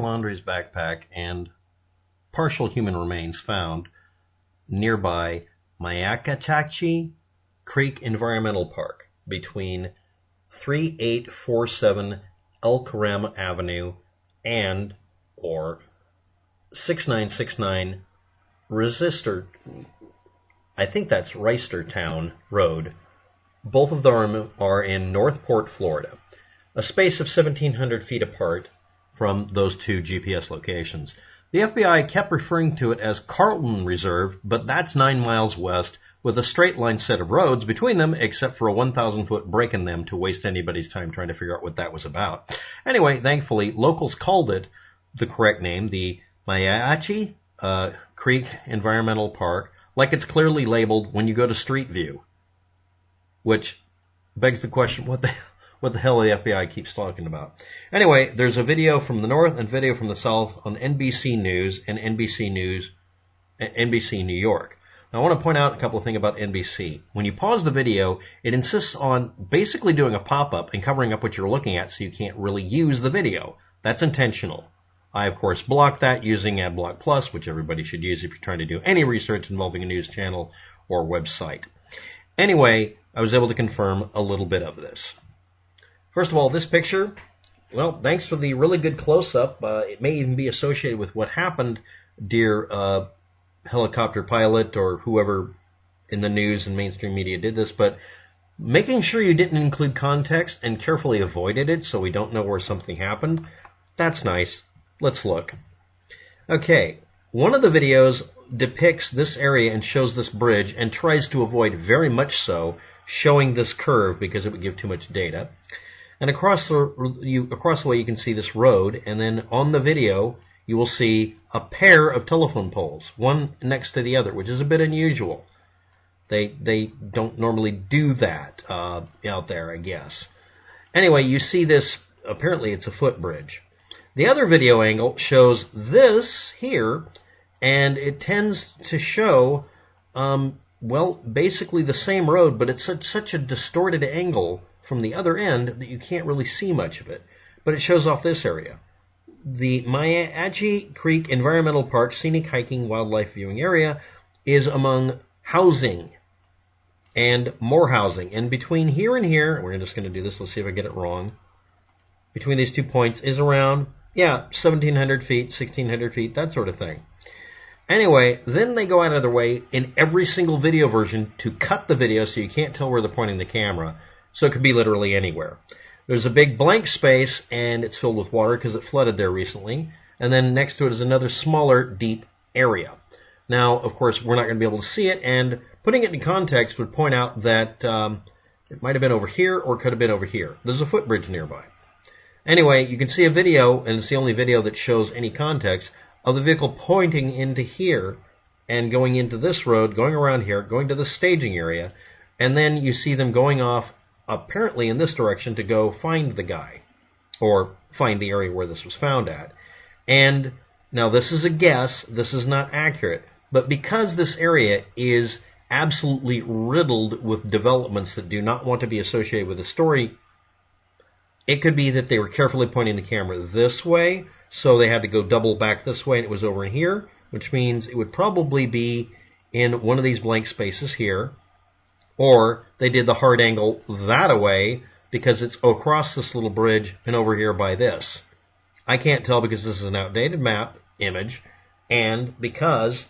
Laundrie's backpack and partial human remains found nearby Myakkahatchee Creek Environmental Park between 3847 Elk Rim Avenue and or 6969 Reisterstown Road. Both of them are in Northport, Florida, a space of 1,700 feet apart from those two GPS locations. The FBI kept referring to it as Carlton Reserve, but that's 9 miles west with a straight line set of roads between them except for a 1,000-foot break in them to waste anybody's time trying to figure out what that was about. Anyway, thankfully, locals called it the correct name, the Myakkahatchee Creek Environmental Park, like it's clearly labeled when you go to Street View, which begs the question, what the hell the FBI keeps talking about. Anyway, there's a video from the north and video from the south on NBC News and NBC New York. Now, I want to point out a couple of things about NBC. When you pause the video, it insists on basically doing a pop-up and covering up what you're looking at so you can't really use the video. That's intentional. I, of course, blocked that using AdBlock Plus, which everybody should use if you're trying to do any research involving a news channel or website. Anyway, I was able to confirm a little bit of this. First of all, this picture, well, thanks for the really good close-up. It may even be associated with what happened, dear helicopter pilot or whoever in the news and mainstream media did this, but making sure you didn't include context and carefully avoided it so we don't know where something happened, that's nice. Let's look. Okay, one of the videos depicts this area and shows this bridge and tries to avoid very much so showing this curve because it would give too much data. And across the way you can see this road, and then on the video you will see a pair of telephone poles, one next to the other, which is a bit unusual. They don't normally do that out there, I guess. Anyway, you see this, apparently it's a footbridge. The other video angle shows this here, and it tends to show, well, basically the same road, but it's such a distorted angle from the other end that you can't really see much of it. But it shows off this area. The Myakkahatchee Creek Environmental Park Scenic Hiking Wildlife Viewing Area is among housing and more housing. And between here and here, we're just going to do this, let's see if I get it wrong. Between these 2 points is around, 1,700 feet, 1,600 feet, that sort of thing. Anyway, then they go out of their way in every single video version to cut the video so you can't tell where they're pointing the camera. So it could be literally anywhere. There's a big blank space, and it's filled with water because it flooded there recently. And then next to it is another smaller, deep area. Now, of course, we're not going to be able to see it, and putting it in context would point out that it might have been over here or could have been over here. There's a footbridge nearby. Anyway, you can see a video, and it's the only video that shows any context, of the vehicle pointing into here and going into this road, going around here, going to the staging area, and then you see them going off apparently in this direction to go find the guy, or find the area where this was found at. And now this is a guess, this is not accurate, but because this area is absolutely riddled with developments that do not want to be associated with the story, it could be that they were carefully pointing the camera this way, so they had to go double back this way and it was over in here, which means it would probably be in one of these blank spaces here, or they did the hard angle that away because it's across this little bridge and over here by this. I can't tell because this is an outdated map image, and because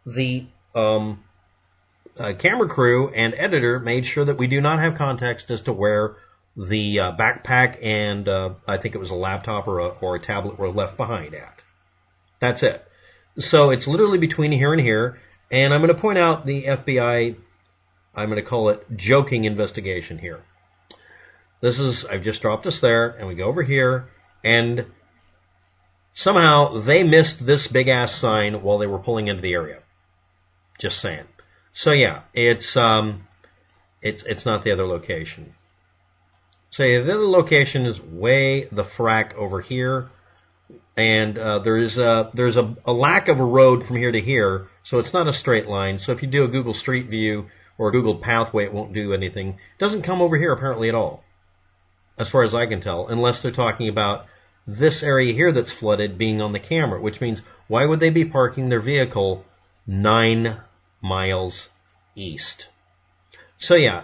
the camera crew and editor made sure that we do not have context as to where the backpack and I think it was a laptop or a tablet were left behind at. That's it. So it's literally between here and here, and I'm going to point out the FBI, I'm going to call it joking investigation here. I've just dropped this there, and we go over here, and somehow they missed this big-ass sign while they were pulling into the area. Just saying. So yeah, it's not the other location. So the other location is way the frack over here, and there's a lack of a road from here to here, so it's not a straight line. So if you do a Google Street View or a Google Pathway, it won't do anything. It doesn't come over here apparently at all, as far as I can tell, unless they're talking about this area here that's flooded being on the camera, which means why would they be parking their vehicle 9 miles east? So yeah,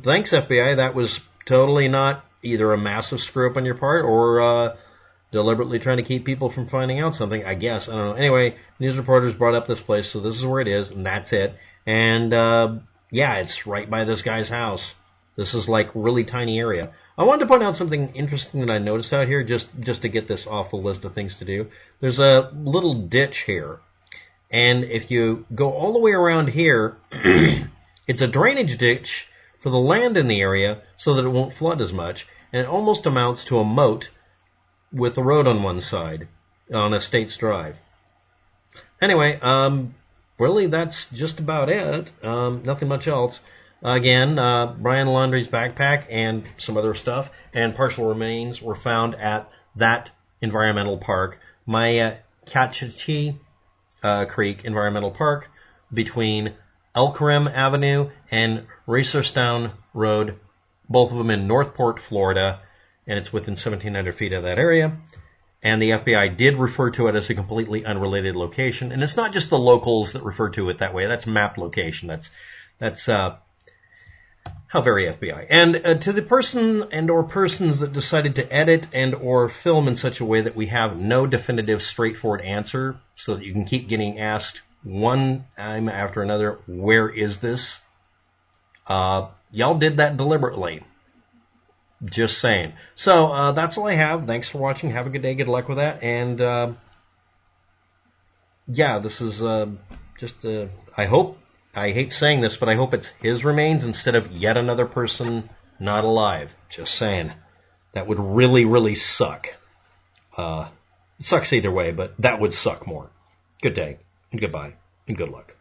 thanks FBI. That was totally not either a massive screw up on your part or deliberately trying to keep people from finding out something, I guess. I don't know. Anyway, news reporters brought up this place, so this is where it is, and that's it. And yeah, it's right by this guy's house. This is like really tiny area. I wanted to point out something interesting that I noticed out here, just to get this off the list of things to do. There's a little ditch here, and if you go all the way around here, it's a drainage ditch for the land in the area so that it won't flood as much, and it almost amounts to a moat with the road on one side on a States Drive. Anyway, really that's just about it. Nothing much else. Again, Brian Laundrie's backpack and some other stuff and partial remains were found at that environmental park, Catchachee Creek Environmental Park, between Elkarim Avenue and Racerstown Road, both of them in Northport, Florida, and it's within 1,700 feet of that area. And the FBI did refer to it as a completely unrelated location. And it's not just the locals that refer to it that way. That's map location. That's how very FBI. And to the person and or persons that decided to edit and or film in such a way that we have no definitive, straightforward answer, so that you can keep getting asked one time after another, where is this? Y'all did that deliberately. Just saying. So that's all I have. Thanks for watching. Have a good day. Good luck with that. And yeah, this is I hope, I hate saying this, but I hope it's his remains instead of yet another person not alive. Just saying. That would really, really suck. It sucks either way, but that would suck more. Good day, and goodbye, and good luck.